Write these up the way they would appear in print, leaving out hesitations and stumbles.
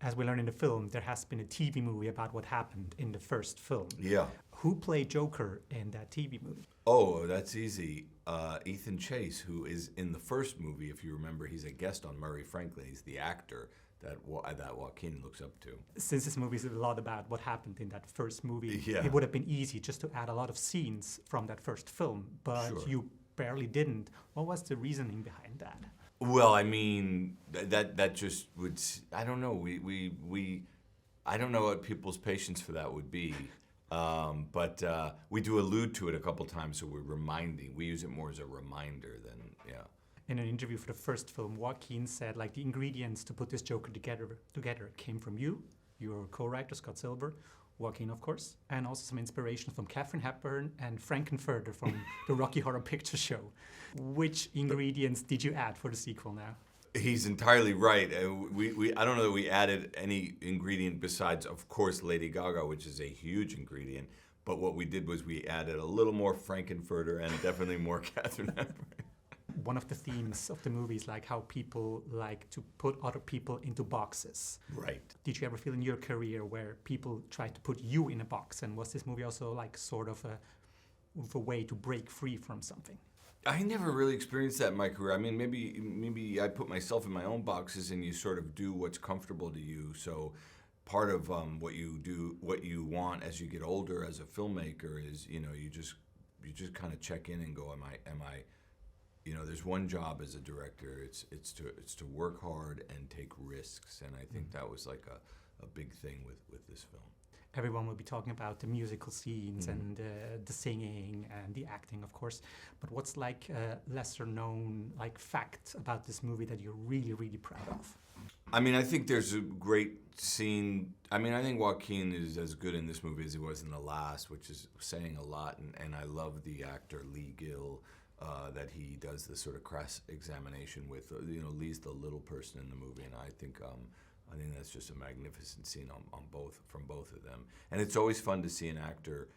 as we learn in the film, there has been a TV movie about what happened in the first film. Yeah. Who played Joker in that TV movie? Oh, that's easy. Ethan Chase, who is in the first movie, if you remember, he's a guest on Murray Franklin. He's the actor that Joaquin looks up to. Since this movie is a lot about what happened in that first movie, Yeah. it would have been easy just to add a lot of scenes from that first film, but Sure. you barely didn't. What was the reasoning behind that? Well, I mean, that just would, I don't know. I don't know what people's patience for that would be. But we do allude to it a couple times, so we use it more as a reminder than, yeah. In an interview for the first film, Joaquin said, like, the ingredients to put this Joker together came from you, your co-writer, Scott Silver, Joaquin, of course, and also some inspiration from Katharine Hepburn and Frankenfurter from the Rocky Horror Picture Show. Which ingredients did you add for the sequel now? He's entirely right. I don't know that we added any ingredient besides, of course, Lady Gaga, which is a huge ingredient. But what we did was we added a little more Frankenfurter and definitely more Katharine Hepburn. One of the themes of the movie is like how people like to put other people into boxes. Right. Did you ever feel in your career where people tried to put you in a box? And was this movie also like sort of a way to break free from something? I never really experienced that in my career. I mean, maybe I put myself in my own boxes, and you sort of do what's comfortable to you. So part of what you want as you get older as a filmmaker is, you just kind of check in and go, am I there's one job as a director. It's to work hard and take risks, and I think that was like a big thing with this film. Everyone will be talking about the musical scenes and the singing and the acting, of course. But what's like a lesser known like fact about this movie that you're really, really proud of? I mean, I think there's a great scene. I mean, I think Joaquin is as good in this movie as he was in the last, which is saying a lot. And I love the actor Lee Gill, that he does this sort of crass examination with. Lee's the little person in the movie, and I think that's just a magnificent scene from both of them. And it's always fun to see an actor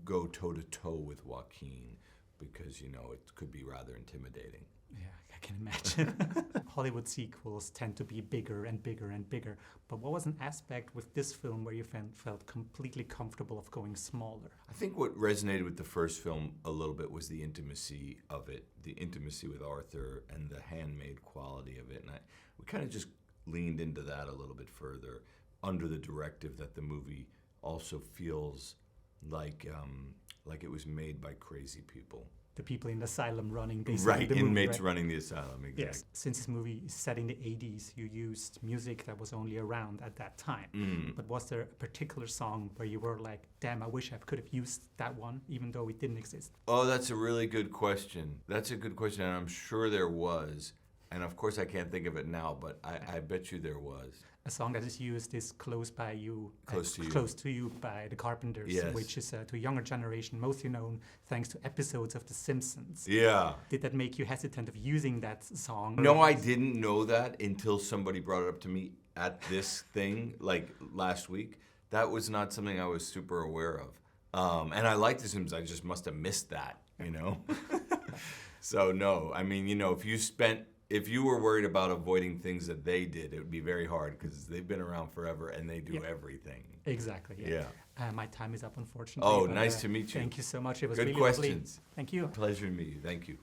go toe-to-toe with Joaquin because, it could be rather intimidating. Yeah, I can imagine. Hollywood sequels tend to be bigger and bigger and bigger. But what was an aspect with this film where you felt completely comfortable of going smaller? I think what resonated with the first film a little bit was the intimacy of it, the intimacy with Arthur and the handmade quality of it. And we kind of just leaned into that a little bit further under the directive that the movie also feels like it was made by crazy people. The people in the asylum running basically right, the movie, inmates right? running the asylum, exactly. Yes. Since this movie is set in the 80s, you used music that was only around at that time. But was there a particular song where you were like, damn, I wish I could have used that one, even though it didn't exist? Oh, that's a really good question. That's a good question, and I'm sure there was. And of course I can't think of it now, but I bet you there was. A song that is used is Close to You by the Carpenters, yes. Which is to a younger generation mostly known thanks to episodes of The Simpsons. Yeah. Did that make you hesitant of using that song? No, I didn't know that until somebody brought it up to me at this thing, like last week. That was not something I was super aware of. And I like The Simpsons, I just must have missed that, So no, I mean, if you were worried about avoiding things that they did, it would be very hard because they've been around forever and they do everything. Exactly. Yeah. My time is up, unfortunately. Oh, nice to meet you. Thank you so much. It was good really questions. lovely. Thank you. Pleasure to meet you. Thank you.